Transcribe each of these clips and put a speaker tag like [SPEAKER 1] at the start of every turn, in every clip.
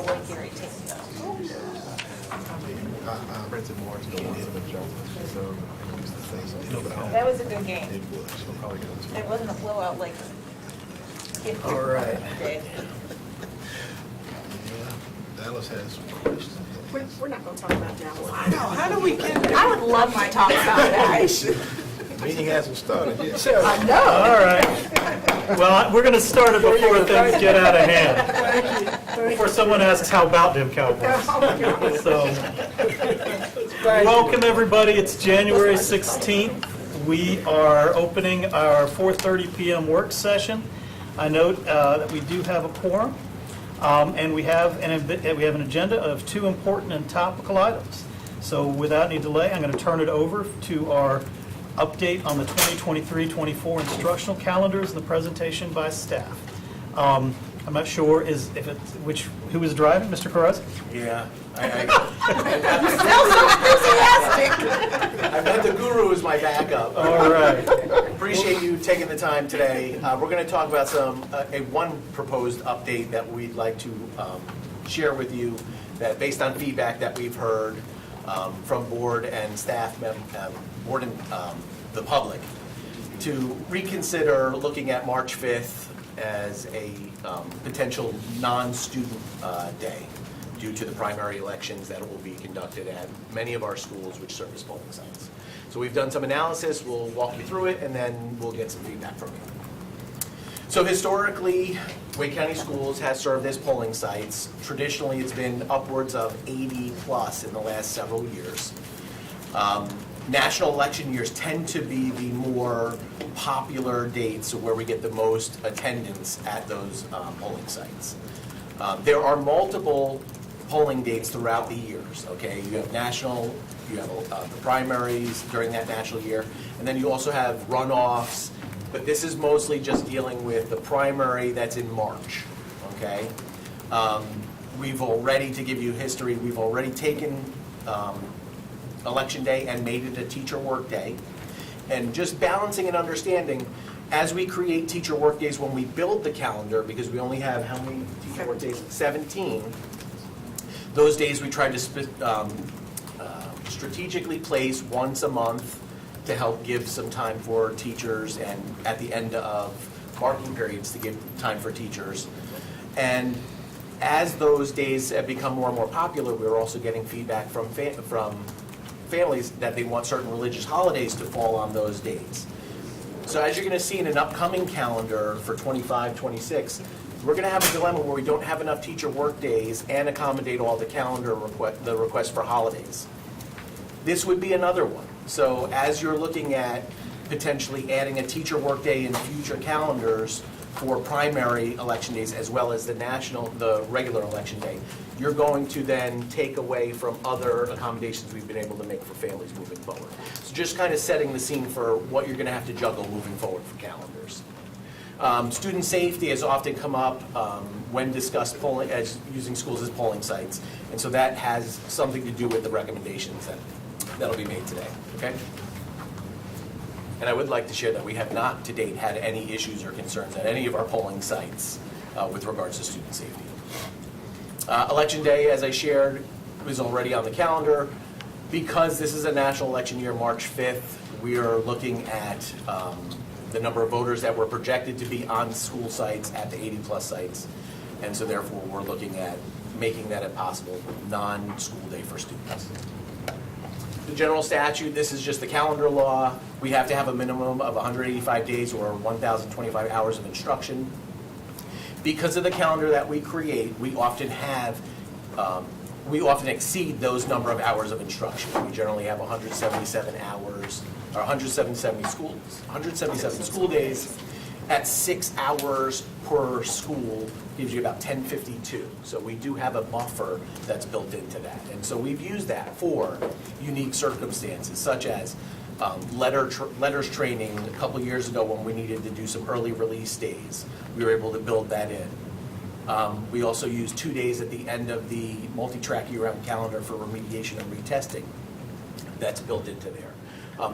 [SPEAKER 1] away Gary Tate though.
[SPEAKER 2] Princeton Morris don't want some adjustments, so I used to say something, but I don't.
[SPEAKER 1] That was a good game.
[SPEAKER 2] It was, so probably goes.
[SPEAKER 1] It wasn't a blowout like.
[SPEAKER 3] All right.
[SPEAKER 1] Did.
[SPEAKER 2] Dallas has some questions.
[SPEAKER 4] We're not going to talk about Dallas.
[SPEAKER 3] How do we get there?
[SPEAKER 4] I would love to talk about that.
[SPEAKER 2] Meeting hasn't started yet.
[SPEAKER 4] I know.
[SPEAKER 3] All right. Well, we're going to start it before things get out of hand. Before someone asks, how about them Cowboys? So, welcome everybody. It's January 16th. We are opening our 4:30 p.m. work session. I note that we do have a quorum, and we have an agenda of two important and topical items. So without any delay, I'm going to turn it over to our update on the 2023-24 instructional calendars and the presentation by staff. I'm not sure who is driving, Mr. Carras?
[SPEAKER 5] Yeah.
[SPEAKER 4] Enthusiastic.
[SPEAKER 5] I've had the guru as my backup.
[SPEAKER 3] All right.
[SPEAKER 5] Appreciate you taking the time today. We're going to talk about one proposed update that we'd like to share with you that based on feedback that we've heard from board and staff, board and the public, to reconsider looking at March 5th as a potential non-student day due to the primary elections that will be conducted at many of our schools which serve as polling sites. So we've done some analysis, we'll walk you through it, and then we'll get some feedback from you. So historically, Wake County Schools has served as polling sites. Traditionally, it's been upwards of 80 plus in the last several years. National election years tend to be the more popular dates where we get the most attendance at those polling sites. There are multiple polling dates throughout the years, okay? You have national, you have the primaries during that national year, and then you also have runoffs, but this is mostly just dealing with the primary that's in March, okay? We've already, to give you history, we've already taken Election Day and made it a teacher work day. And just balancing and understanding, as we create teacher work days, when we build the calendar, because we only have how many teacher work days? 17. Those days we try to strategically place once a month to help give some time for teachers, and at the end of marking periods to give time for teachers. And as those days have become more and more popular, we're also getting feedback from families that they want certain religious holidays to fall on those days. So as you're going to see in an upcoming calendar for 25-26, we're going to have a dilemma where we don't have enough teacher work days and accommodate all the calendar requests for holidays. This would be another one. So as you're looking at potentially adding a teacher work day in future calendars for primary election days as well as the regular election day, you're going to then take away from other accommodations we've been able to make for families moving forward. So just kind of setting the scene for what you're going to have to juggle moving forward for calendars. Student safety has often come up when discussed using schools as polling sites, and so that has something to do with the recommendations that'll be made today, okay? And I would like to share that we have not to date had any issues or concerns at any of our polling sites with regards to student safety. Election Day, as I shared, was already on the calendar. Because this is a national election year, March 5th, we are looking at the number of voters that were projected to be on school sites at the 80 plus sites. And so therefore, we're looking at making that a possible non-school day for students. The general statute, this is just the calendar law. We have to have a minimum of 185 days or 1,025 hours of instruction. Because of the calendar that we create, we often exceed those number of hours of instruction. We generally have 177 hours, or 177 school days at 6 hours per school gives you about 1052. So we do have a buffer that's built into that. And so we've used that for unique circumstances, such as letters training a couple years ago when we needed to do some early release days. We were able to build that in. We also use 2 days at the end of the multi-track year-round calendar for remediation and retesting. That's built into there.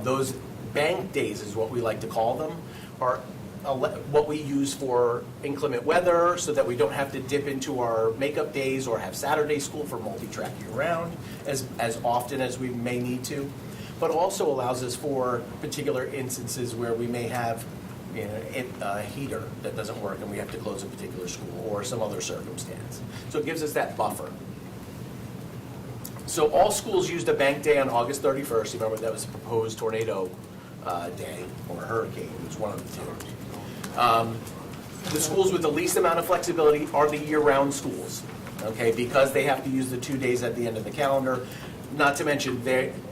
[SPEAKER 5] Those bank days is what we like to call them, are what we use for inclement weather so that we don't have to dip into our makeup days or have Saturday school for multi-track year-round as often as we may need to, but also allows us for particular instances where we may have a heater that doesn't work and we have to close a particular school or some other circumstance. So it gives us that buffer. So all schools used a bank day on August 31st. Remember, that was a proposed tornado day or hurricane. It was one of the two. The schools with the least amount of flexibility are the year-round schools, okay, because they have to use the 2 days at the end of the calendar. Not to mention,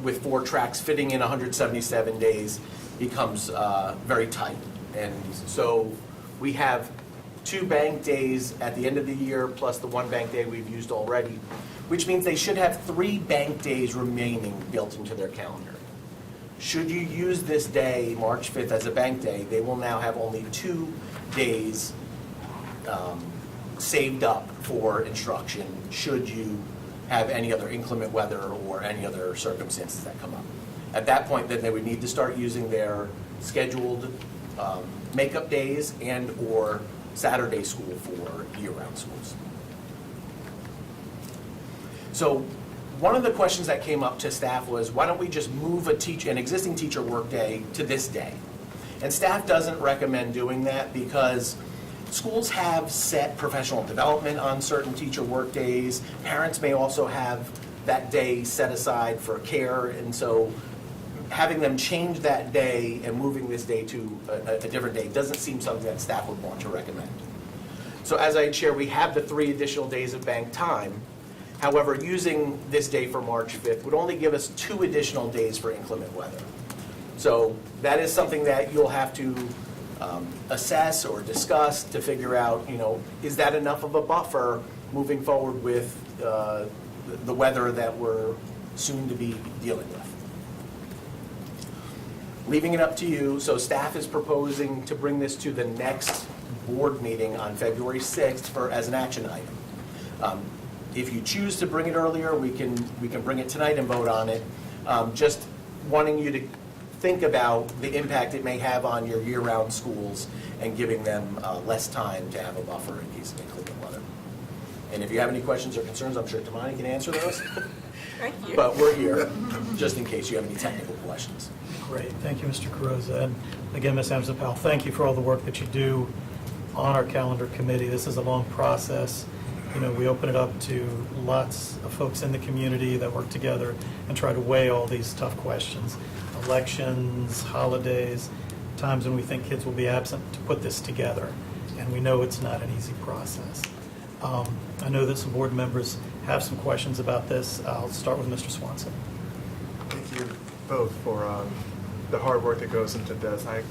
[SPEAKER 5] with 4 tracks, fitting in 177 days becomes very tight. And so we have 2 bank days at the end of the year plus the 1 bank day we've used already, which means they should have 3 bank days remaining built into their calendar. Should you use this day, March 5th, as a bank day, they will now have only 2 days saved up for instruction should you have any other inclement weather or any other circumstances that come up. At that point, then they would need to start using their scheduled makeup days and or Saturday school for year-round schools. So one of the questions that came up to staff was, why don't we just move an existing teacher workday to this day? And staff doesn't recommend doing that because schools have set professional development on certain teacher workdays. Parents may also have that day set aside for care, and so having them change that day and moving this day to a different day doesn't seem something that staff would want to recommend. So as I shared, we have the 3 additional days of bank time. However, using this day for March 5th would only give us 2 additional days for inclement weather. So that is something that you'll have to assess or discuss to figure out, is that enough of a buffer moving forward with the weather that we're soon to be dealing with. Leaving it up to you, so staff is proposing to bring this to the next board meeting on February 6th as an action item. If you choose to bring it earlier, we can bring it tonight and vote on it. Just wanting you to think about the impact it may have on your year-round schools and giving them less time to have a buffer in case of inclement weather. And if you have any questions or concerns, I'm sure Tamani can answer those.
[SPEAKER 4] Thank you.
[SPEAKER 5] But we're here just in case you have any technical questions.
[SPEAKER 3] Great, thank you, Mr. Carrozza. And again, Ms. Amsterdam-Powell, thank you for all the work that you do on our calendar committee. This is a long process. We open it up to lots of folks in the community that work together and try to weigh all these tough questions. Elections, holidays, times when we think kids will be absent, to put this together. And we know it's not an easy process. I know that some board members have some questions about this. I'll start with Mr. Swanson.
[SPEAKER 2] Thank you both for the hard work that goes into this. I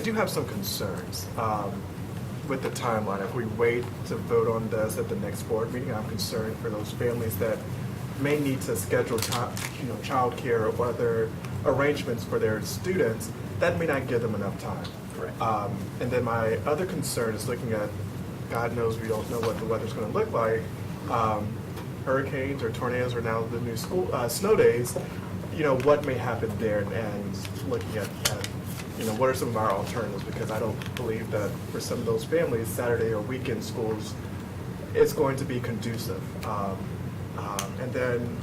[SPEAKER 2] do have some concerns with the timeline. If we wait to vote on this at the next board meeting, I'm concerned for those families that may need to schedule childcare or other arrangements for their students. That may not give them enough time.
[SPEAKER 5] Correct.
[SPEAKER 2] And then my other concern is looking at, God knows we don't know what the weather's going to look like. Hurricanes or tornadoes are now the new snow days. What may happen there, and looking at what are some of our alternatives, because I don't believe that for some of those families, Saturday or weekend schools is going to be conducive. And then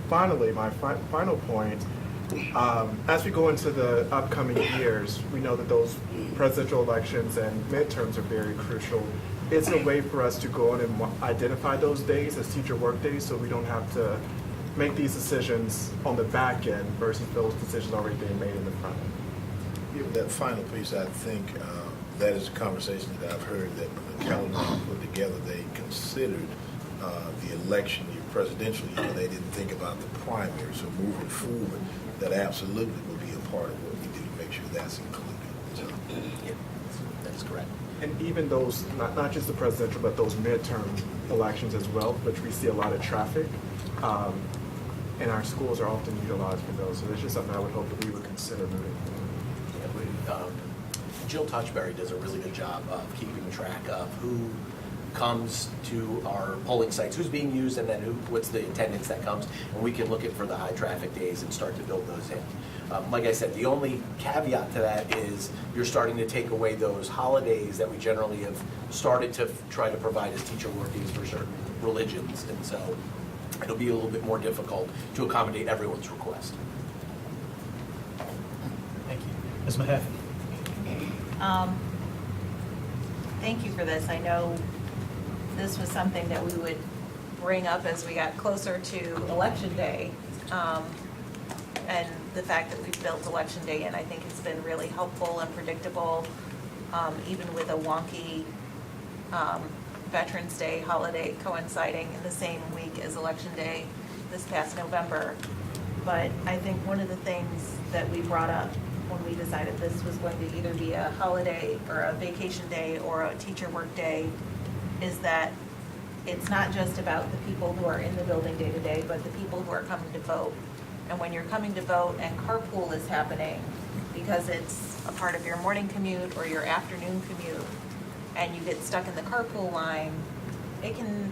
[SPEAKER 2] finally, my final point, as we go into the upcoming years, we know that those presidential elections and midterms are very crucial. Is there a way for us to go on and identify those days as teacher work days so we don't have to make these decisions on the back end versus those decisions already being made in the front end?
[SPEAKER 6] That final piece, I think that is a conversation that I've heard that when the calendar was put together, they considered the election year, presidential year. They didn't think about the primary. So moving forward, that absolutely will be a part of what we do to make sure that's included. So,
[SPEAKER 5] Yeah, that is correct.
[SPEAKER 2] And even those, not just the presidential, but those midterm elections as well, which we see a lot of traffic, and our schools are often utilized for those. So that's just something I would hope that we would consider moving forward.
[SPEAKER 5] Jill Touchberry does a really good job of keeping track of who comes to our polling sites, who's being used, and then what's the attendance that comes, and we can look at for the high traffic days and start to build those in. Like I said, the only caveat to that is you're starting to take away those holidays that we generally have started to try to provide as teacher workdays for certain religions. And so it'll be a little bit more difficult to accommodate everyone's request.
[SPEAKER 3] Thank you. Ms. Mahaffey?
[SPEAKER 1] Thank you for this. I know this was something that we would bring up as we got closer to Election Day. And the fact that we've built Election Day in, I think has been really helpful and predictable, even with a wonky Veterans Day holiday coinciding in the same week as Election Day this past November. But I think one of the things that we brought up when we decided this was going to either be a holiday or a vacation day or a teacher work day is that it's not just about the people who are in the building day to day, but the people who are coming to vote. And when you're coming to vote and carpool is happening because it's a part of your morning commute or your afternoon commute, and you get stuck in the carpool line, it can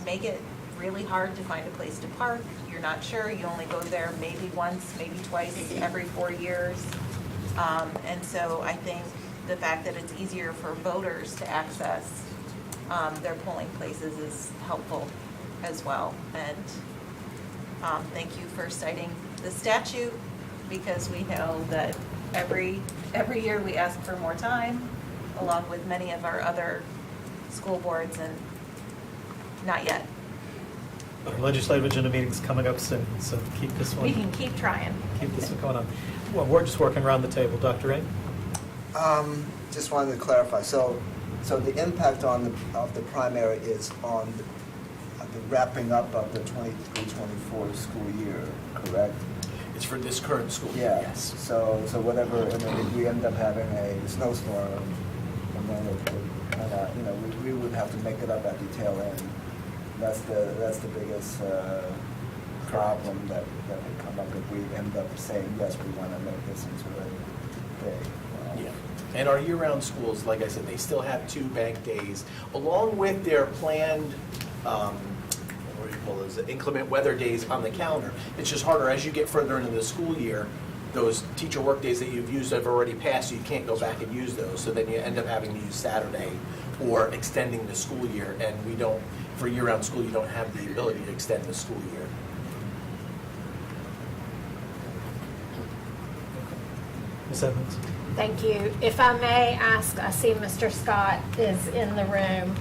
[SPEAKER 1] make it really hard to find a place to park. You're not sure, you only go there maybe once, maybe twice every 4 years. And so I think the fact that it's easier for voters to access their polling places is helpful as well. And thank you for citing the statute, because we know that every year we ask for more time, along with many of our other school boards, and not yet.
[SPEAKER 3] Our legislative agenda meeting's coming up soon, so keep this one.
[SPEAKER 1] We can keep trying.
[SPEAKER 3] Keep this one going on. Well, we're just working around the table. Dr. Ray?
[SPEAKER 7] Just wanted to clarify, so the impact of the primary is on the wrapping up of the 23-24 school year, correct?
[SPEAKER 5] It's for this current school year,
[SPEAKER 7] Yeah,
[SPEAKER 5] yes.
[SPEAKER 7] so whatever, and then if we end up having a snowstorm, and then it would kind of, we would have to make it up at the tail end. That's the biggest problem that would come up if we end up saying, yes, we want to make this into a day.
[SPEAKER 5] Yeah. And our year-round schools, like I said, they still have 2 bank days, along with their planned, what do you call those, inclement weather days on the calendar. It's just harder as you get further into the school year. Those teacher work days that you've used have already passed, so you can't go back and use those. So then you end up having to use Saturday or extending the school year. And we don't, for year-round school, you don't have the ability to extend the school year.
[SPEAKER 3] Ms. Evans?
[SPEAKER 8] Thank you. If I may ask, I see Mr. Scott is in the room.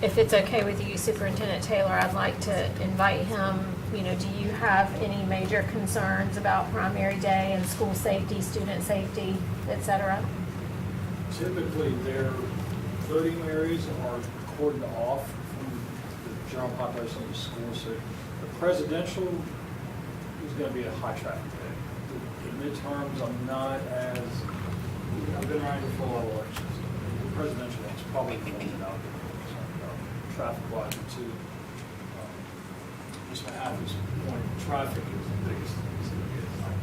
[SPEAKER 8] If it's okay with you, Superintendent Taylor, I'd like to invite him. Do you have any major concerns about primary day and school safety, student safety, et cetera?
[SPEAKER 9] Typically, their voting areas are cordoned off from the general population of the school. So the presidential is going to be a high traffic day. The midterms, I'm not as, I've been around for a lot of elections. The presidential one's probably the one that I'll be concerned about, traffic-wise, too. Just to have this point, traffic is the biggest thing that's going to get out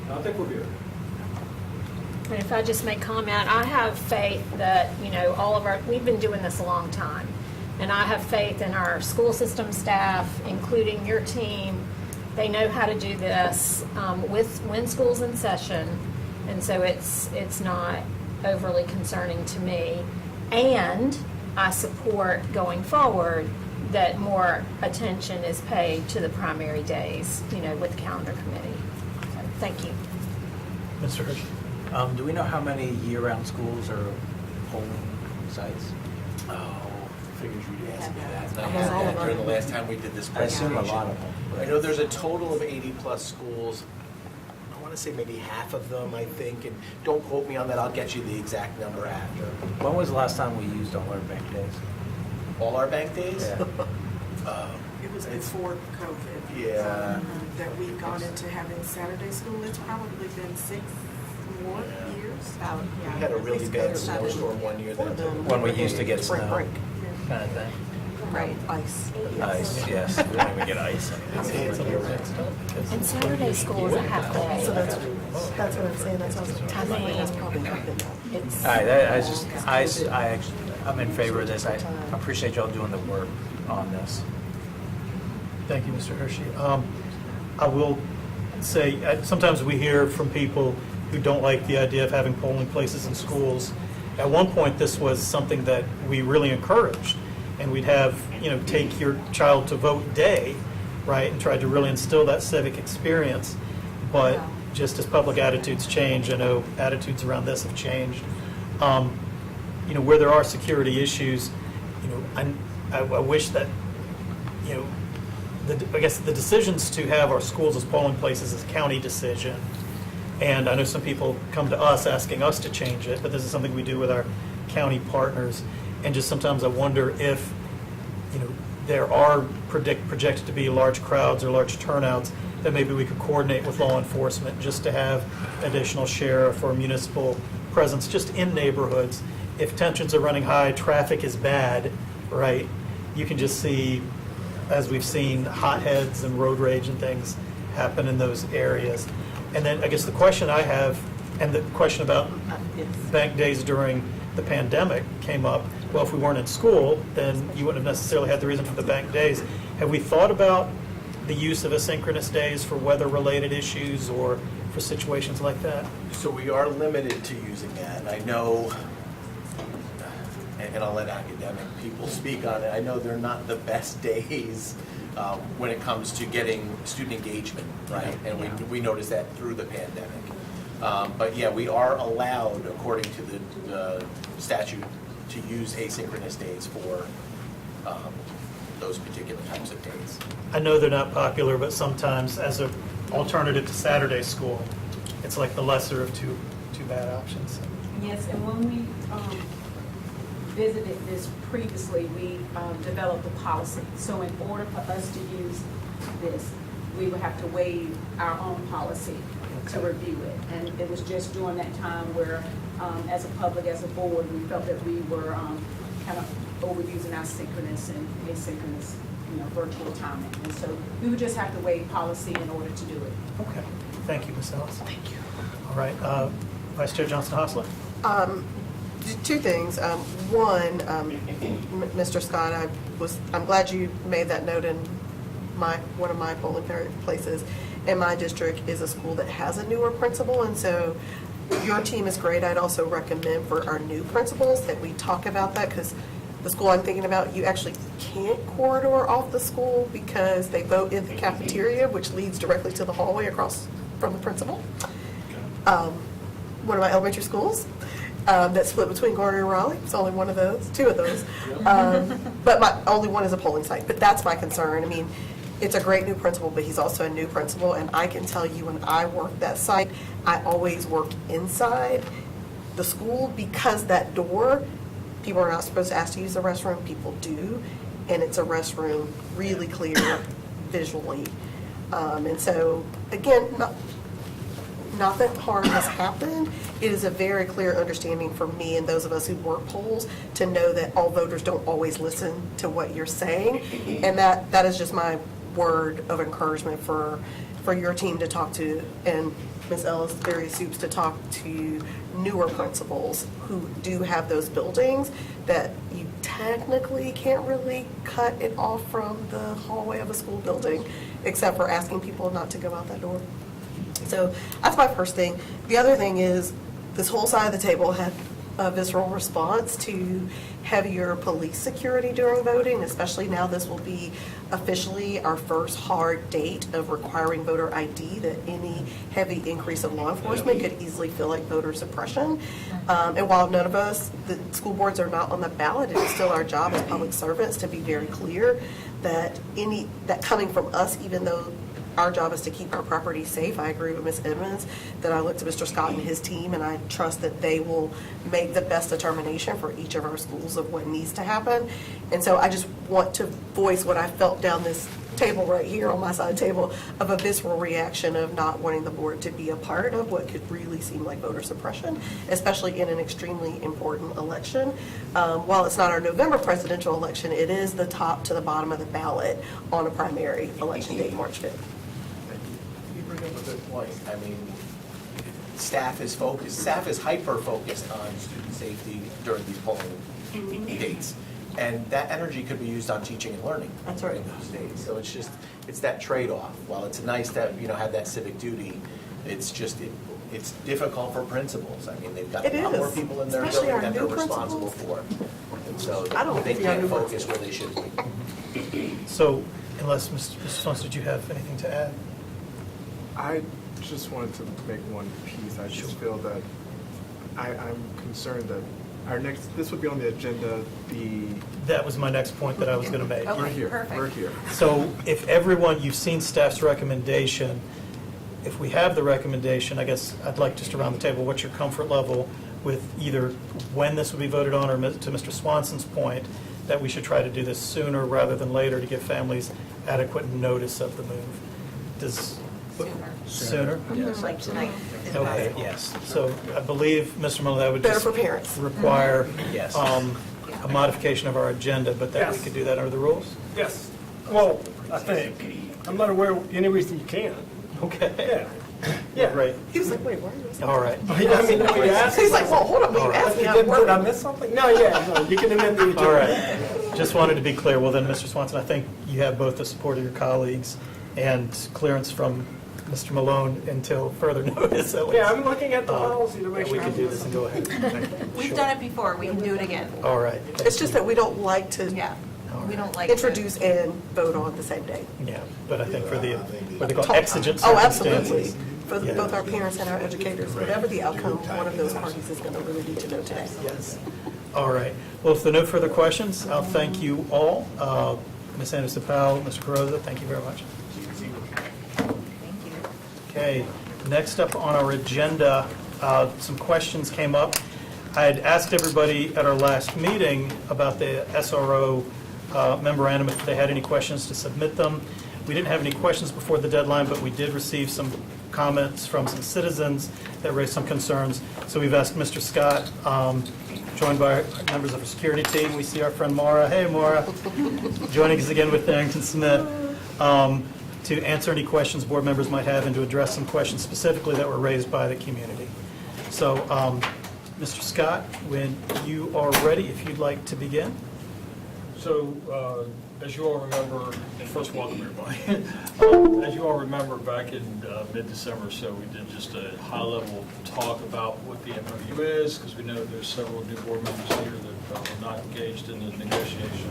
[SPEAKER 9] here. I think we'll be okay.
[SPEAKER 8] And if I just may comment, I have faith that, we've been doing this a long time. And I have faith in our school system staff, including your team. They know how to do this when school's in session. And so it's not overly concerning to me. And I support going forward that more attention is paid to the primary days, with the calendar committee. So, thank you.
[SPEAKER 3] Mr. Hershey?
[SPEAKER 10] Do we know how many year-round schools are polling sites?
[SPEAKER 5] Oh, figures you'd ask me that. And I
[SPEAKER 4] Almost
[SPEAKER 5] had
[SPEAKER 4] all
[SPEAKER 5] that
[SPEAKER 4] of
[SPEAKER 5] during the
[SPEAKER 4] them.
[SPEAKER 5] last time we did this
[SPEAKER 10] I assume
[SPEAKER 5] presentation.
[SPEAKER 10] a lot of them.
[SPEAKER 5] I know there's a total of 80-plus schools. I want to say maybe half of them, I think, and don't quote me on that. I'll get you the exact number after.
[SPEAKER 10] When was the last time we used all our bank days?
[SPEAKER 5] All our bank days?
[SPEAKER 10] Yeah.
[SPEAKER 4] It was before COVID.
[SPEAKER 5] Yeah.
[SPEAKER 4] That we've gone into having Saturday school. It's probably been 6 more
[SPEAKER 5] Yeah.
[SPEAKER 4] years.
[SPEAKER 5] We had a really bad snowstorm one year that
[SPEAKER 10] When we used to get
[SPEAKER 4] Spring
[SPEAKER 10] snow.
[SPEAKER 4] break.
[SPEAKER 10] Kind of thing.
[SPEAKER 1] Right.
[SPEAKER 4] Ice.
[SPEAKER 10] Ice, yes. We don't even get ice.
[SPEAKER 8] And Saturday school is a half day.
[SPEAKER 4] So that's what I'm saying. That's what I'm
[SPEAKER 8] I mean,
[SPEAKER 4] that's probably happening.
[SPEAKER 8] it's,
[SPEAKER 10] All right, I'm in favor of this. I appreciate y'all doing the work on this.
[SPEAKER 3] Thank you, Mr. Hershey. I will say, sometimes we hear from people who don't like the idea of having polling places in schools. At one point, this was something that we really encouraged, and we'd have, take your child to vote day, right, and try to really instill that civic experience. But just as public attitudes change, I know attitudes around this have changed. Where there are security issues, I wish that, I guess the decisions to have our schools as polling places is a county decision. And I know some people come to us asking us to change it, but this is something we do with our county partners. And just sometimes I wonder if, there are projected to be large crowds or large turnouts, that maybe we could coordinate with law enforcement just to have additional sheriff or municipal presence just in neighborhoods. If tensions are running high, traffic is bad, right? You can just see, as we've seen, hotheads and road rage and things happen in those areas. And then I guess the question I have, and the question about bank days during the pandemic came up. Well, if we weren't in school, then you wouldn't have necessarily had the reason for the bank days. Have we thought about the use of asynchronous days for weather-related issues or for situations like that?
[SPEAKER 5] So we are limited to using that. I know, and I'll let academic people speak on it, I know they're not the best days when it comes to getting student engagement, right? And we noticed that through the pandemic. But yeah, we are allowed, according to the statute, to use asynchronous days for those particular types of days.
[SPEAKER 3] I know they're not popular, but sometimes as an alternative to Saturday school, it's like the lesser of two bad options.
[SPEAKER 11] Yes, and when we visited this previously, we developed a policy. So in order for us to use this, we would have to waive our own policy to review it. And it was just during that time where, as a public, as a board, we felt that we were kind of overusing our synchronous and asynchronous, virtual timing. And so we would just have to waive policy in order to do it.
[SPEAKER 3] Okay. Thank you, Ms. Ellis. Thank you. All right. Vice Chair Johnson-Hostler.
[SPEAKER 12] Two things. One, Mr. Scott, I'm glad you made that note in one of my polling places. In my district is a school that has a newer principal, and so your team is great. I'd also recommend for our new principals that we talk about that, because the school I'm thinking about, you actually can't corridor off the school because they vote in the cafeteria, which leads directly to the hallway across from the principal. One of my elementary schools that's split between Garner and Raleigh. It's only one of those, two of those. But my only one is a polling site. But that's my concern. I mean, it's a great new principal, but he's also a new principal. And I can tell you when I worked that site, I always worked inside the school because that door, people are not supposed to ask to use the restroom. People do. And it's a restroom really clear visually. And so, again, not that harm has happened. It is a very clear understanding for me and those of us who work polls to know that all voters don't always listen to what you're saying. And that is just my word of encouragement for your team to talk to, and Ms. Ellis, various soups, to talk to newer principals who do have those buildings that you technically can't really cut it off from the hallway of a school building, except for asking people not to go out that door. So that's my first thing. The other thing is this whole side of the table had a visceral response to heavier police security during voting, especially now this will be officially our first hard date of requiring voter ID, that any heavy increase of law enforcement could easily feel like voter suppression. And while none of us, the school boards are not on the ballot, it is still our job as public servants to be very clear that that coming from us, even though our job is to keep our property safe. I agree with Ms. Edmonds that I look to Mr. Scott and his team, and I trust that they will make the best determination for each of our schools of what needs to happen. And so I just want to voice what I felt down this table right here on my side table of a visceral reaction of not wanting the board to be a part of what could really seem like voter suppression, especially in an extremely important election. While it's not our November presidential election, it is the top to the bottom of the ballot on a primary election date, March 5th.
[SPEAKER 5] You bring up a good point. I mean, staff is hyper-focused on student safety during these polling dates. And that energy could be used on teaching and learning.
[SPEAKER 12] That's right.
[SPEAKER 5] In those days. So it's that trade-off. While it's nice to, have that civic duty, it's just, it's difficult for principals. I mean, they've got
[SPEAKER 12] It
[SPEAKER 5] a lot more
[SPEAKER 12] is,
[SPEAKER 5] people in their
[SPEAKER 12] especially
[SPEAKER 5] building
[SPEAKER 12] our
[SPEAKER 5] that they're
[SPEAKER 12] new
[SPEAKER 5] responsible for. And so
[SPEAKER 12] I don't
[SPEAKER 5] they
[SPEAKER 12] see our
[SPEAKER 5] can't
[SPEAKER 12] new
[SPEAKER 5] focus where they should be.
[SPEAKER 3] So unless, Mr. Swanson, did you have anything to add?
[SPEAKER 2] I just wanted to make one piece. I just feel that I'm concerned that this would be on the agenda,
[SPEAKER 3] That was my next point that I was going to make.
[SPEAKER 1] Okay,
[SPEAKER 2] we're here,
[SPEAKER 1] perfect.
[SPEAKER 2] we're here.
[SPEAKER 3] So if everyone, you've seen staff's recommendation, if we have the recommendation, I guess I'd like just around the table, what's your comfort level with either when this would be voted on, or to Mr. Swanson's point, that we should try to do this sooner rather than later to give families adequate notice of the move? Does, sooner?
[SPEAKER 1] Like tonight. if
[SPEAKER 3] Okay,
[SPEAKER 1] possible.
[SPEAKER 10] Yes.
[SPEAKER 3] So I believe, Mr. Miller, that would
[SPEAKER 12] Better
[SPEAKER 3] just
[SPEAKER 12] for parents.
[SPEAKER 3] require
[SPEAKER 10] Yes.
[SPEAKER 3] a modification of our agenda, but that we
[SPEAKER 13] Yes.
[SPEAKER 3] could do that under the rules?
[SPEAKER 13] Yes. Well, I think. I'm not aware of any reason you can't.
[SPEAKER 3] Okay.
[SPEAKER 13] Yeah. Yeah.
[SPEAKER 3] Great.
[SPEAKER 12] He was like, wait, why are you asking?
[SPEAKER 3] All right.
[SPEAKER 13] I mean, you asked.
[SPEAKER 12] He's like, well, hold on, but you
[SPEAKER 3] All right.
[SPEAKER 12] asked me.
[SPEAKER 13] Did I miss something? No, no, you can amend the agenda.
[SPEAKER 3] All right. Just wanted to be clear. Well, then, Mr. Swanson, I think you have both the support of your colleagues and clearance from Mr. Malone until further notice, at least.
[SPEAKER 13] Yeah, I'm looking at the policy to make
[SPEAKER 3] We
[SPEAKER 13] sure.
[SPEAKER 3] can do this and go ahead.
[SPEAKER 1] We've done it before, we can do it again.
[SPEAKER 3] All right.
[SPEAKER 12] It's just that we don't like to
[SPEAKER 1] Yeah, we don't like to.
[SPEAKER 12] introduce and vote on the same day.
[SPEAKER 3] Yeah, but I think for the, what they call
[SPEAKER 12] Talk-
[SPEAKER 3] exigent
[SPEAKER 12] Oh, absolutely.
[SPEAKER 3] circumstances.
[SPEAKER 12] For
[SPEAKER 3] Yeah.
[SPEAKER 12] both our parents and our educators, whatever the outcome, one of those parties is going to really need to know today.
[SPEAKER 3] Yes. All right. Well, if there are no further questions, I'll thank you all. Ms. Anderson-Powell, Mr. Carosa, thank you very much.
[SPEAKER 1] Thank you.
[SPEAKER 3] Okay, next up on our agenda, some questions came up. I had asked everybody at our last meeting about the SRO memorandum, if they had any questions to submit them. We didn't have any questions before the deadline, but we did receive some comments from some citizens that raised some concerns. So we've asked Mr. Scott, joined by members of our security team. We see our friend Maura. Hey, Maura. Joining us again with Darrington Smith. To answer any questions board members might have and to address some questions specifically that were raised by the community. So, Mr. Scott, when you are ready, if you'd like to begin.
[SPEAKER 9] So, as you all remember, and first welcome everybody. As you all remember, back in mid-December or so, we did just a high-level talk about what the MOU is, because we know there's several new board members here that were not engaged in the negotiation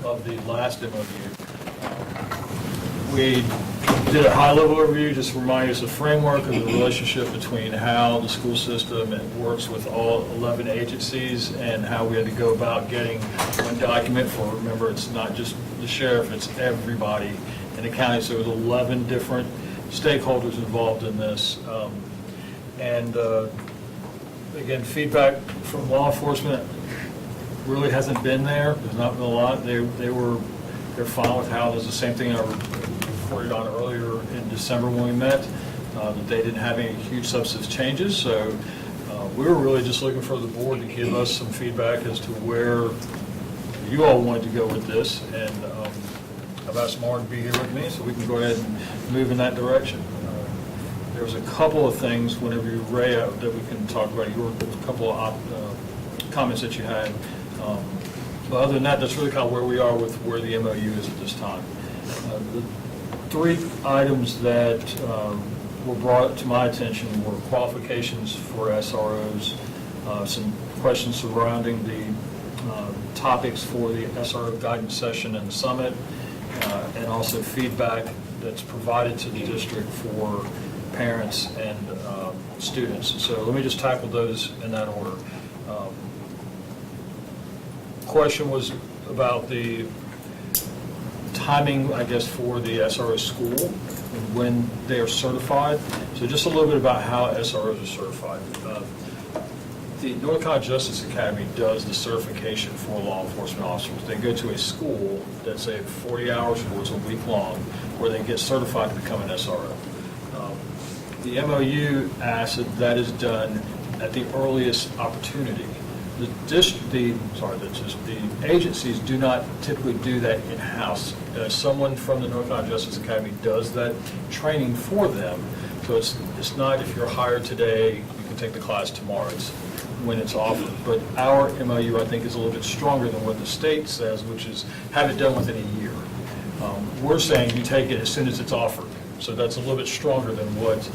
[SPEAKER 9] of the last MOU. We did a high-level overview, just to remind us of the framework of the relationship between how the school system works with all 11 agencies and how we had to go about getting one document for, remember, it's not just the sheriff, it's everybody in the county. So there was 11 different stakeholders involved in this. Again, feedback from law enforcement really hasn't been there. There's not been a lot. They're fine with how, there's the same thing I reported on earlier in December when we met, that they didn't have any huge substantive changes. So we were really just looking for the board to give us some feedback as to where you all wanted to go with this. And I've asked Martin to be here with me so we can go ahead and move in that direction. There was a couple of things whenever you Ray that we can talk about, your couple of comments that you had. But other than that, that's really kind of where we are with where the MOU is at this time. The three items that were brought to my attention were qualifications for SROs, some questions surrounding the topics for the SRO guidance session and the summit, and also feedback that's provided to the district for parents and students. So let me just tackle those in that order. Question was about the timing, I guess, for the SRO school and when they are certified. So just a little bit about how SROs are certified. The North Carolina Justice Academy does the certification for law enforcement officers. They go to a school that's a 40 hours or it's a week long where they get certified to become an SRO. The MOU asks that is done at the earliest opportunity. The agencies do not typically do that in-house. Someone from the North Carolina Justice Academy does that training for them. So it's not if you're hired today, you can take the class tomorrow. It's when it's offered. But our MOU, I think, is a little bit stronger than what the state says, which is have it done within a year. We're saying you take it as soon as it's offered. So that's a little bit stronger than what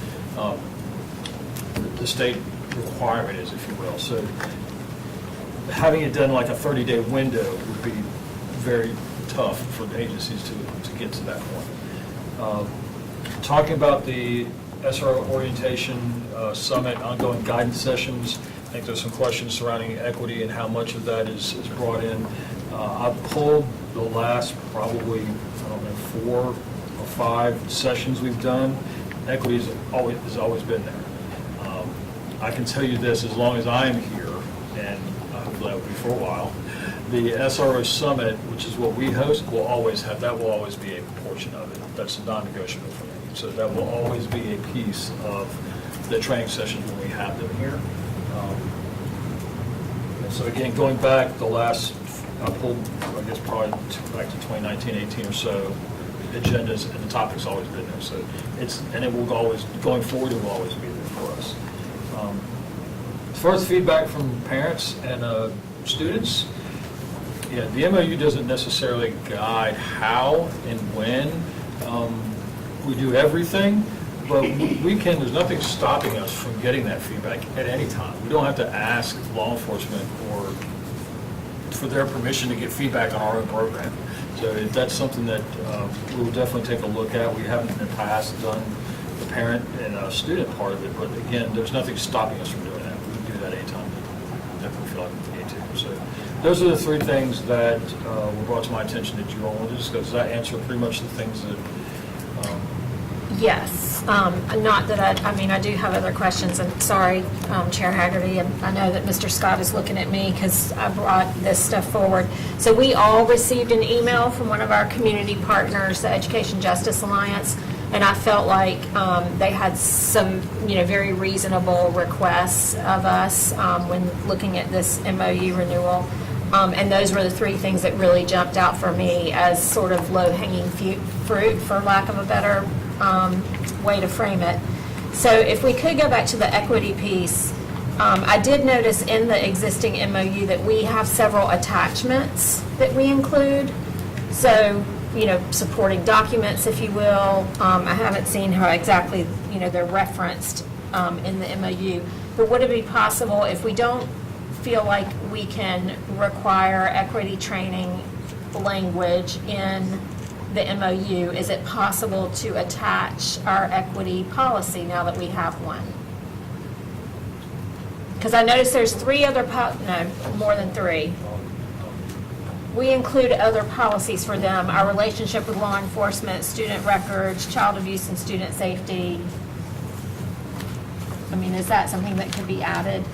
[SPEAKER 9] the state requirement is, if you will. So having it done like a 30-day window would be very tough for the agencies to get to that point. Talking about the SRO orientation summit, ongoing guidance sessions, I think there's some questions surrounding equity and how much of that is brought in. I've pulled the last probably, I don't know, 4 or 5 sessions we've done. Equity has always been there. I can tell you this, as long as I'm here, and hopefully that will be for a while, the SRO Summit, which is what we host, will always be a portion of it. That's non-negotiable for me. So that will always be a piece of the training sessions when we have them here. And so again, going back I pulled, I guess probably back to 2019, 18 or so, agendas and the topic's always been there. So it will always, going forward, it will always be there for us. As far as feedback from parents and students, yeah, the MOU doesn't necessarily guide how and when we do everything, but there's nothing stopping us from getting that feedback at any time. We don't have to ask law enforcement or for their permission to get feedback on our own program. So that's something that we will definitely take a look at. We haven't in the past done the parent and student part of it, but again, there's nothing stopping us from doing that. We can do that anytime. Definitely feel like we need to. So those are the 3 things that were brought to my attention that you all wanted to discuss. Does that answer pretty much the things that?
[SPEAKER 8] Yes, not that I do have other questions, and sorry, Chair Haggerty, and I know that Mr. Scott is looking at me because I brought this stuff forward. So we all received an email from one of our community partners, the Education Justice Alliance, and I felt like they had some, very reasonable requests of us when looking at this MOU renewal. And those were the 3 things that really jumped out for me as sort of low-hanging fruit, for lack of a better way to frame it. So if we could go back to the equity piece, I did notice in the existing MOU that we have several attachments that we include. So, supporting documents, if you will. I haven't seen how exactly, they're referenced in the MOU. But would it be possible, if we don't feel like we can require equity training language in the MOU, is it possible to attach our equity policy now that we have one? Because I noticed there's 3 other, more than 3. We include other policies for them, our relationship with law enforcement, student records, child abuse and student safety. Is that something that could be added?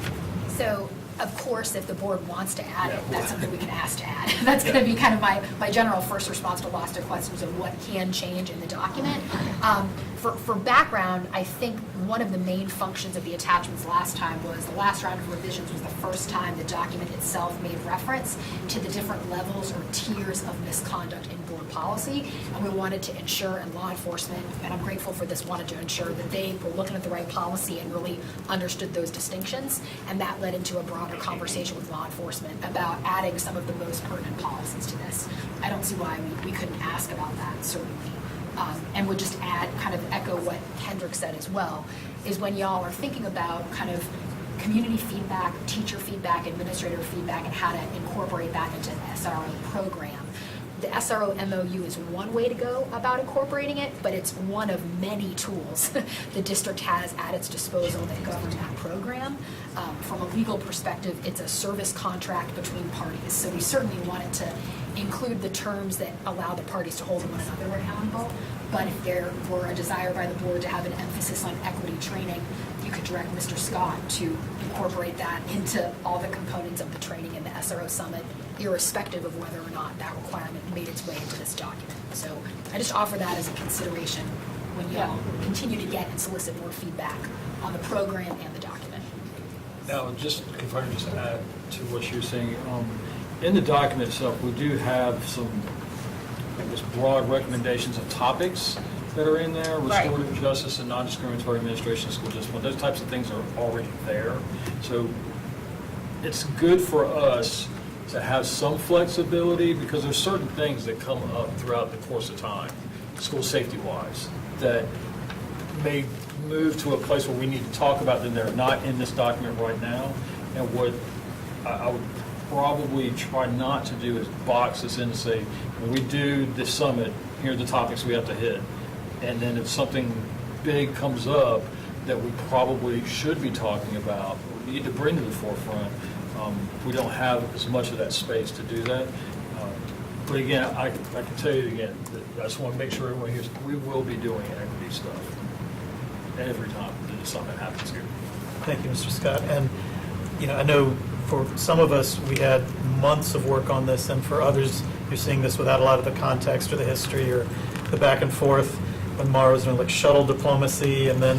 [SPEAKER 14] So, of course, if the board wants to add it, that's something we can ask to add. That's going to be kind of my general first response to lots of questions of what can change in the document. For background, I think one of the main functions of the attachments last time was the last round of revisions was the first time the document itself made reference to the different levels or tiers of misconduct in board policy. And we wanted to ensure, and law enforcement, and I'm grateful for this, wanted to ensure that they were looking at the right policy and really understood those distinctions. And that led into a broader conversation with law enforcement about adding some of the most pertinent policies to this. I don't see why we couldn't ask about that, certainly. And would just add, kind of echo what Kendrick said as well, is when y'all are thinking about kind of community feedback, teacher feedback, administrator feedback, and how to incorporate that into an SRO program. The SRO MOU is one way to go about incorporating it, but it's one of many tools the district has at its disposal that govern that program. From a legal perspective, it's a service contract between parties, so we certainly wanted to include the terms that allow the parties to hold one another accountable. But if there were a desire by the board to have an emphasis on equity training, you could direct Mr. Scott to incorporate that into all the components of the training in the SRO Summit, irrespective of whether or not that requirement made its way into this document. So I just offer that as a consideration when y'all continue to get and solicit more feedback on the program and the document.
[SPEAKER 9] Now, just if I can just add to what you're saying, in the document itself, we do have some, I guess, broad recommendations of topics that are in there, restorative justice and non-discriminatory administration of school discipline. Those types of things are already there. So it's good for us to have some flexibility, because there's certain things that come up throughout the course of time, school safety-wise, that may move to a place where we need to talk about them. They're not in this document right now. And what I would probably try not to do is box this in and say, when we do this summit, here are the topics we have to hit. And then if something big comes up that we probably should be talking about, we need to bring to the forefront, we don't have as much of that space to do that. But again, I can tell you again, that I just want to make sure everyone hears, we will be doing equity stuff every time the summit happens here.
[SPEAKER 3] Thank you, Mr. Scott. And, I know for some of us, we had months of work on this, and for others, you're seeing this without a lot of the context or the history or the back and forth when Mara was doing like shuttle diplomacy and then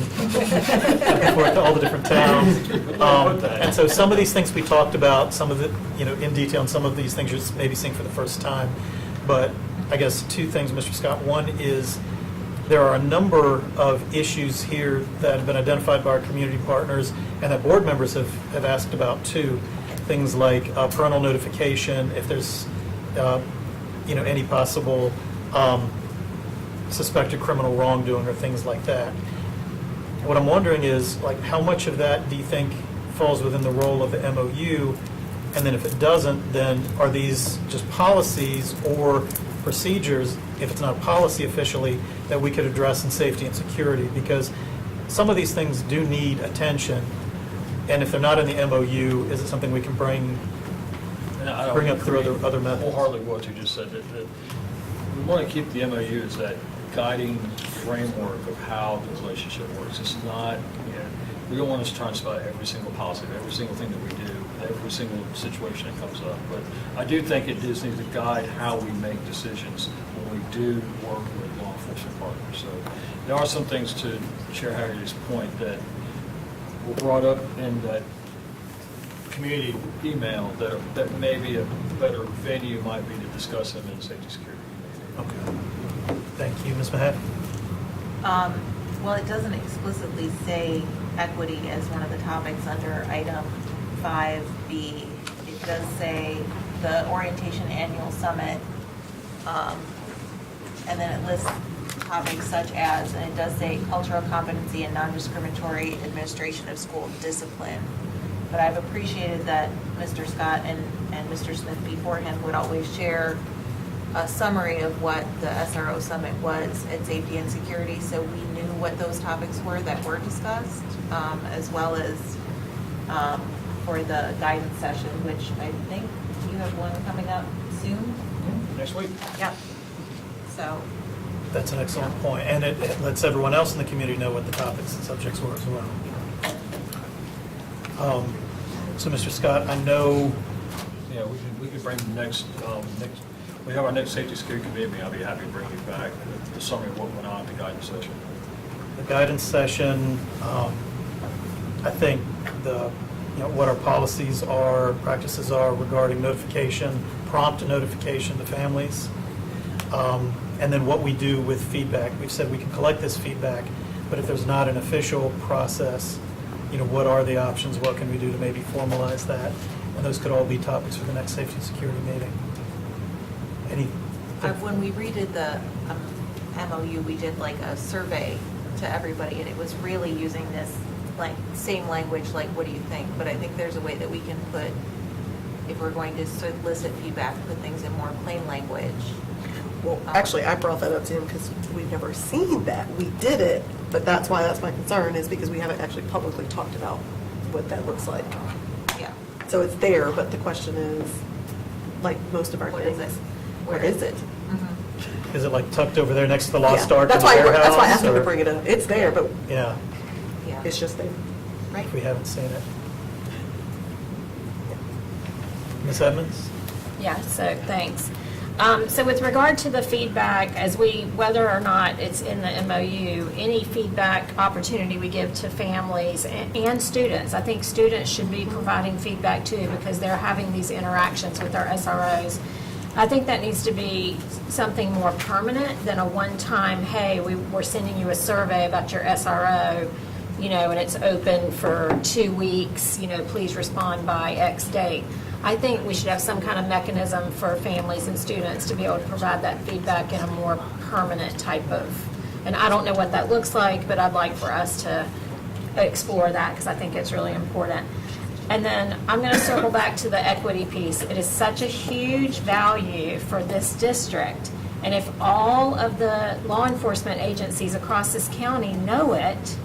[SPEAKER 3] back and forth to all the different towns. And so some of these things we talked about, some of it, in detail, and some of these things you're maybe seeing for the first time. But I guess two things, Mr. Scott. One is there are a number of issues here that have been identified by our community partners and that board members have asked about too. Things like parental notification, if there's any possible suspected criminal wrongdoing or things like that. What I'm wondering is, how much of that do you think falls within the role of the MOU? And then if it doesn't, then are these just policies or procedures, if it's not a policy officially, that we could address in safety and security? Because some of these things do need attention, and if they're not in the MOU, is it something we can bring up through other methods?
[SPEAKER 9] Wholeheartedly what you just said, that we want to keep the MOU as that guiding framework of how the relationship works. It's not, we don't want to try and spell every single policy, every single thing that we do, every single situation that comes up. But I do think it does need to guide how we make decisions when we do work with law enforcement partners. So there are some things, to Chair Haggerty's point, that were brought up in that community email that maybe a better venue might be to discuss them in safety security.
[SPEAKER 3] Okay. Thank you. Ms. Mahaffey?
[SPEAKER 1] Well, it doesn't explicitly say equity as one of the topics under item 5B. It does say the orientation annual summit, and then it lists topics such as, and it does say cultural competency and non-discriminatory administration of school discipline. But I've appreciated that Mr. Scott and Mr. Smith beforehand would always share a summary of what the SRO summit was at safety and security, so we knew what those topics were that were discussed, as well as for the guidance session, which I think you have one coming up soon.
[SPEAKER 9] Next week.
[SPEAKER 1] Yep. So.
[SPEAKER 3] That's an excellent point, and it lets everyone else in the community know what the topics and subjects were as well. So, Mr. Scott, I know.
[SPEAKER 9] Yeah, we could bring the next. We have our next safety security committee meeting. I'll be happy to bring you back the summary of what went on at the guidance session.
[SPEAKER 3] The guidance session, I think what our policies are, practices are regarding notification, prompt notification to families, and then what we do with feedback. We've said we can collect this feedback, but if there's not an official process, what are the options? What can we do to maybe formalize that? And those could all be topics for the next safety and security meeting.
[SPEAKER 1] When we redid the MOU, we did like a survey to everybody, and it was really using this same language, like, what do you think? But I think there's a way that we can put, if we're going to solicit feedback, put things in more plain language.
[SPEAKER 12] Well, actually, I brought that up to him because we've never seen that. We did it, but that's why that's my concern, is because we haven't actually publicly talked about what that looks like.
[SPEAKER 1] Yeah.
[SPEAKER 12] So it's there, but the question is, like most of our
[SPEAKER 1] What
[SPEAKER 12] things.
[SPEAKER 1] is it?
[SPEAKER 12] Where is it?
[SPEAKER 1] Mm-hmm.
[SPEAKER 3] Is it like tucked over there next to the Lost
[SPEAKER 12] Yeah,
[SPEAKER 3] Ark in
[SPEAKER 12] that's
[SPEAKER 3] the
[SPEAKER 12] why
[SPEAKER 3] warehouse?
[SPEAKER 12] That's why I asked him to
[SPEAKER 3] or-
[SPEAKER 12] bring it up. It's there, but
[SPEAKER 3] Yeah,
[SPEAKER 1] Yeah.
[SPEAKER 12] it's just there.
[SPEAKER 1] Right.
[SPEAKER 3] if we haven't seen it. Ms. Edmonds?
[SPEAKER 8] Yeah, so thanks. So with regard to the feedback, whether or not it's in the MOU, any feedback opportunity we give to families and students, I think students should be providing feedback too, because they're having these interactions with our SROs. I think that needs to be something more permanent than a one-time, hey, we're sending you a survey about your SRO. and it's open for 2 weeks, please respond by X date. I think we should have some kind of mechanism for families and students to be able to provide that feedback in a more permanent type of, and I don't know what that looks like, but I'd like for us to explore that because I think it's really important. And then I'm going to circle back to the equity piece. It is such a huge value for this district. And if all of the law enforcement agencies across this county know it,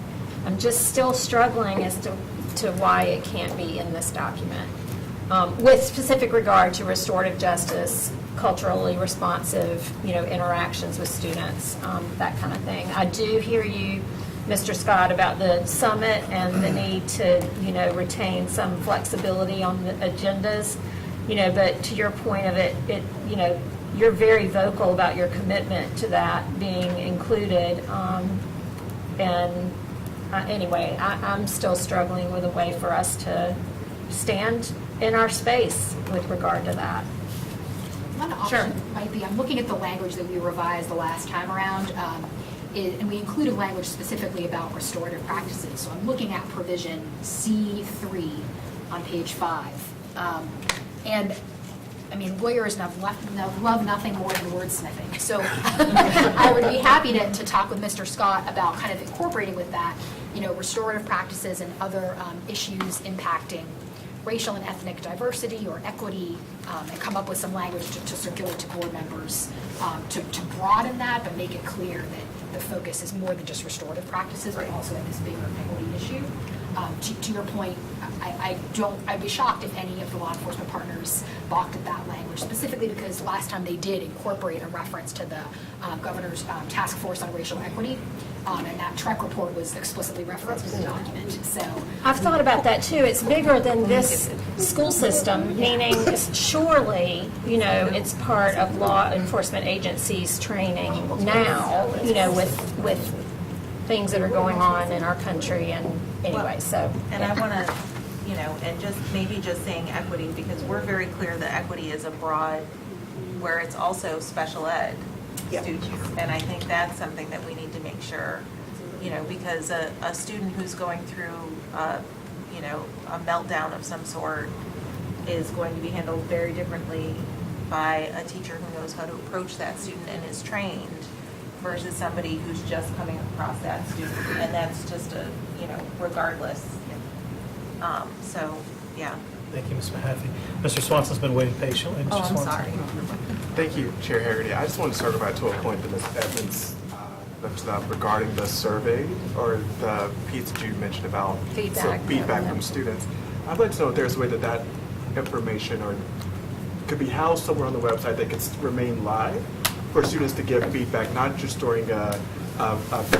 [SPEAKER 8] I'm just still struggling as to why it can't be in this document. With specific regard to restorative justice, culturally responsive, interactions with students, that kind of thing. I do hear you, Mr. Scott, about the summit and the need to, retain some flexibility on the agendas, but to your point of it, you're very vocal about your commitment to that being included. Anyway, I'm still struggling with a way for us to stand in our space with regard to that.
[SPEAKER 14] One option might be, I'm looking at the language that we revised the last time around, and we included language specifically about restorative practices. So I'm looking at provision C3 on page 5. And I mean, lawyers love nothing more than wordsmithing. So I would be happy to talk with Mr. Scott about kind of incorporating with that, restorative practices and other issues impacting racial and ethnic diversity or equity, and come up with some language to circulate to board members to broaden that, but make it clear that the focus is more than just restorative practices, but also in this bigger equity issue. To your point, I'd be shocked if any of the law enforcement partners balked at that language, specifically because last time they did incorporate a reference to the governor's task force on racial equity, and that TREC report was explicitly referenced in the document. So
[SPEAKER 8] I've thought about that too. It's bigger than this school system, meaning surely, it's part of law enforcement agencies' training now, with things that are going on in our country and anyway, so.
[SPEAKER 1] And I want to, and just saying equity, because we're very clear that equity is a broad, where it's also special ed students. And I think that's something that we need to make sure, because a student who's going through, a meltdown of some sort is going to be handled very differently by a teacher who knows how to approach that student and is trained versus somebody who's just coming across that student. And that's just regardless. So, yeah.
[SPEAKER 3] Thank you, Ms. Mahaffey. Mr. Swanson's been waiting patiently. Mr.
[SPEAKER 1] Oh, I'm
[SPEAKER 3] Swanson.
[SPEAKER 1] sorry.
[SPEAKER 2] Thank you, Chair Haggerty. I just want to circle back to a point that Ms. Evans lifted up regarding the survey or the piece that you mentioned about feedback from students. I'd like to know if there's a way that information or could be housed somewhere on the website that could remain live for students to give feedback, not just during a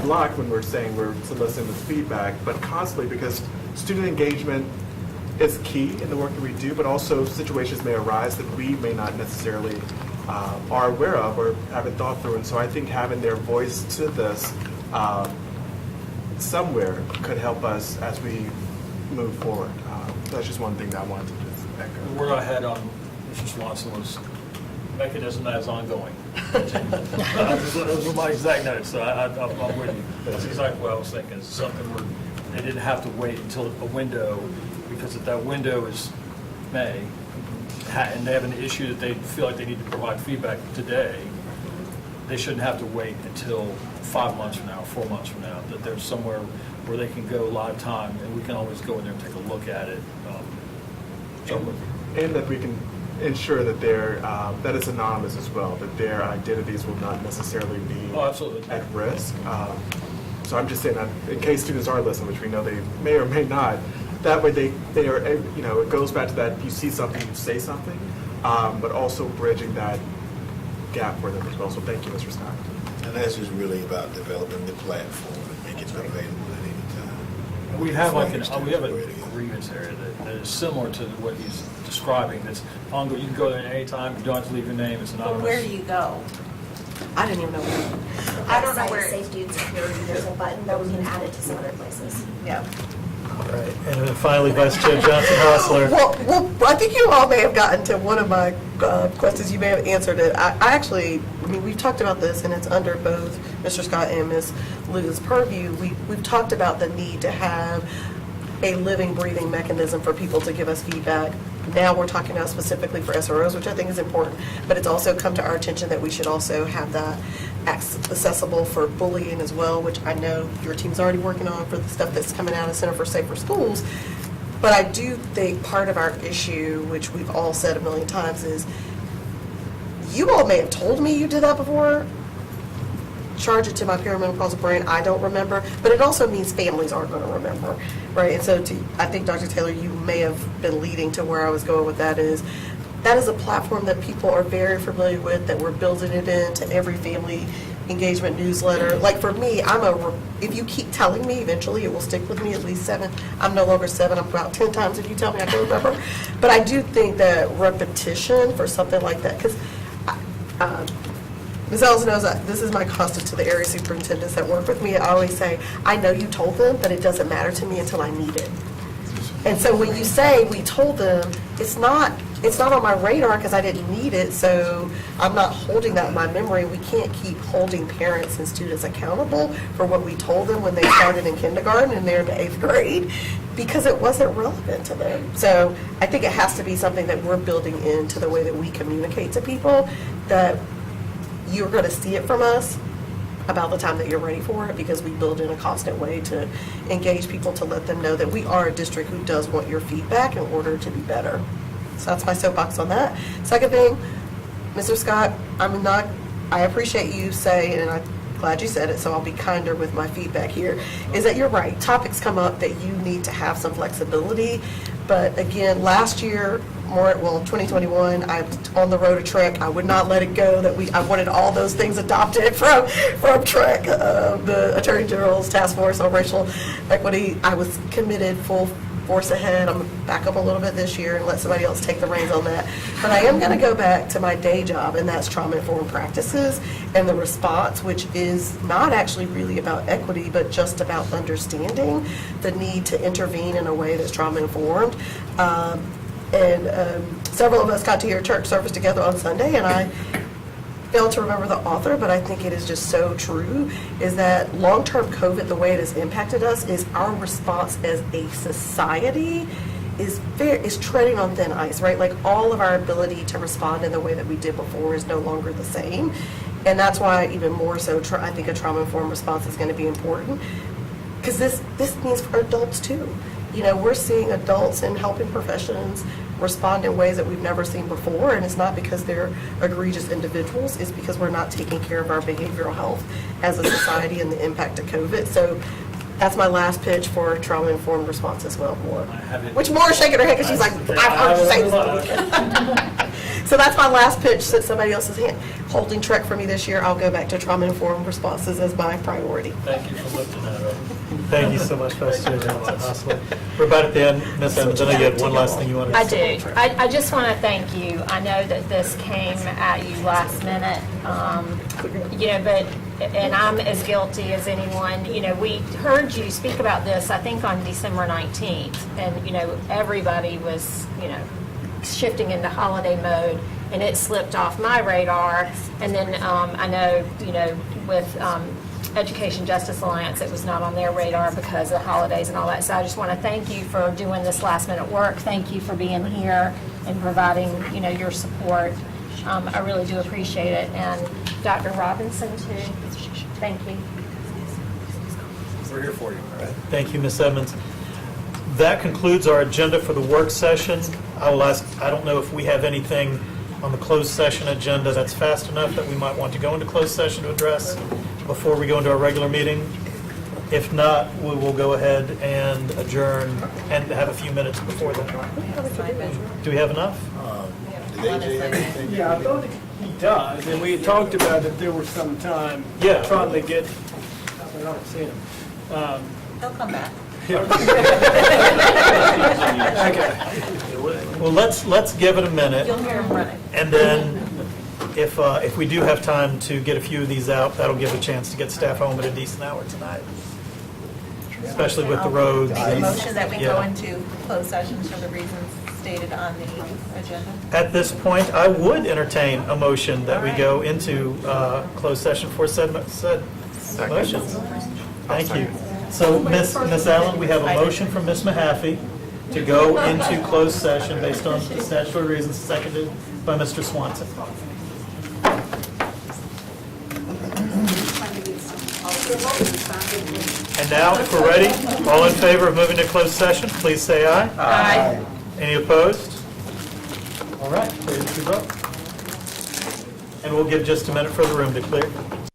[SPEAKER 2] block when we're saying we're soliciting this feedback, but constantly, because student engagement is key in the work that we do, but also situations may arise that we may not necessarily are aware of or haven't thought through. And so I think having their voice to this somewhere could help us as we move forward. That's just one thing that I wanted to just echo.
[SPEAKER 9] The word I had on Mr. Swanson was mechanism that is ongoing. Those were my exact notes, so I'm with you. That's exactly what I was thinking. It's something where they didn't have to wait until a window, because if that window is May, and they have an issue that they feel like they need to provide feedback today, they shouldn't have to wait until 5 months from now, 4 months from now, that there's somewhere where they can go live time, and we can always go in there and take a look at it.
[SPEAKER 2] And that we can ensure that that it's anonymous as well, that their identities will not necessarily be at risk. So I'm just saying that in case students are listening, which we know they may or may not, that way they are, it goes back to that you see something, you say something, but also bridging that gap for them as well. So thank you, Mr. Scott.
[SPEAKER 6] And that's just really about developing the platform and making it available at any time.
[SPEAKER 9] We have a grievance area that is similar to what he's describing. That's ongoing. You can go there at any time. You don't have to leave your name. It's anonymous.
[SPEAKER 1] But where do you go?
[SPEAKER 12] I didn't even know where.
[SPEAKER 1] I don't know where.
[SPEAKER 15] Safety and security, there's a button, but we can add it to some other places.
[SPEAKER 1] Yeah.
[SPEAKER 3] All right. And then finally, Vice Chair Johnson-Hausler.
[SPEAKER 12] Well, I think you all may have gotten to one of my questions. You may have answered it. I mean, we've talked about this, and it's under both Mr. Scott and Ms. Luz's purview, we've talked about the need to have a living, breathing mechanism for people to give us feedback. Now we're talking now specifically for SROs, which I think is important, but it's also come to our attention that we should also have that accessible for bullying as well, which I know your team's already working on for the stuff that's coming out of Center for Safer Schools. But I do think part of our issue, which we've all said a million times, is you all may have told me you did that before. Charge it to my perimenopausal brain, I don't remember, but it also means families aren't going to remember, right? And so I think, Dr. Taylor, you may have been leading to where I was going with that is a platform that people are very familiar with, that we're building it into every family engagement newsletter. Like for me, if you keep telling me, eventually it will stick with me at least 7. I'm no longer 7, I'm about 10 times if you tell me I can remember. But I do think that repetition for something like that, because Ms. Ellis knows that this is my constant to the area superintendents that work with me. I always say, I know you told them, but it doesn't matter to me until I need it. And so when you say we told them, it's not on my radar because I didn't need it, so I'm not holding that in my memory. We can't keep holding parents and students accountable for what we told them when they started in kindergarten and they're in the 8th grade because it wasn't relevant to them. So I think it has to be something that we're building into the way that we communicate to people, that you're going to see it from us about the time that you're ready for it, because we build in a constant way to engage people, to let them know that we are a district who does want your feedback in order to be better. So that's my soapbox on that. Second thing, Mr. Scott, I appreciate you saying, and I'm glad you said it, so I'll be kinder with my feedback here, is that you're right. Topics come up that you need to have some flexibility. But again, last year, 2021, I was on the road to Trek. I would not let it go that I wanted all those things adopted from Trek, the Attorney General's Task Force on Racial Equity. I was committed full force ahead. I'm going to back up a little bit this year and let somebody else take the reins on that. But I am going to go back to my day job, and that's trauma-informed practices and the response, which is not actually really about equity, but just about understanding the need to intervene in a way that's trauma-informed. Several of us got to hear church service together on Sunday, and I failed to remember the author, but I think it is just so true, is that long-term COVID, the way it has impacted us, is our response as a society is treading on thin ice, right? Like all of our ability to respond in the way that we did before is no longer the same. And that's why even more so, I think a trauma-informed response is going to be important, because this means for adults too. You know, we're seeing adults in helping professions respond in ways that we've never seen before, and it's not because they're egregious individuals, it's because we're not taking care of our behavioral health as a society and the impact of COVID. So that's my last pitch for trauma-informed response as well. Which Moore is shaking her head because she's like, I've heard you say this. So that's my last pitch. Since somebody else is holding Trek for me this year, I'll go back to trauma-informed responses as my priority.
[SPEAKER 3] Thank you for lifting that up. Thank you so much, Vice Chair Johnson. We're about at the end. Ms. Evans, I know you had one last thing you wanted to say.
[SPEAKER 8] I do. I just want to thank you. I know that this came at you last minute, and I'm as guilty as anyone. You know, we heard you speak about this, I think, on December 19th, and, everybody was, shifting into holiday mode, and it slipped off my radar. And then I know, with Education Justice Alliance, it was not on their radar because of holidays and all that. So I just want to thank you for doing this last minute work. Thank you for being here and providing, your support. I really do appreciate it. And Dr. Robinson too. Thank you.
[SPEAKER 5] We're here for you.
[SPEAKER 3] Thank you, Ms. Evans. That concludes our agenda for the work session. I will ask, I don't know if we have anything on the closed session agenda that's fast enough that we might want to go into closed session to address before we go into our regular meeting. If not, we will go ahead and adjourn and have a few minutes before that. Do we have enough?
[SPEAKER 13] Yeah, I thought he does, and we had talked about if there was some time trying to get, I don't see him.
[SPEAKER 1] They'll come back.
[SPEAKER 3] Well, let's give it a minute.
[SPEAKER 1] You'll hear them running.
[SPEAKER 3] And then if we do have time to get a few of these out, that'll give a chance to get staff home at a decent hour tonight, especially with the roads.
[SPEAKER 1] Make a motion that we go into closed sessions for the reasons stated on the agenda.
[SPEAKER 3] At this point, I would entertain a motion that we go into closed session for said Motion. Thank you. So, Ms. Allen, we have a motion from Ms. Mahaffey to go into closed session based on statutory reasons, seconded by Mr. Swanson. And now, if we're ready, all in favor of moving to closed session, please say aye.
[SPEAKER 12] Aye.
[SPEAKER 3] Any opposed? All right, please vote. And we'll give just a minute for the room to clear.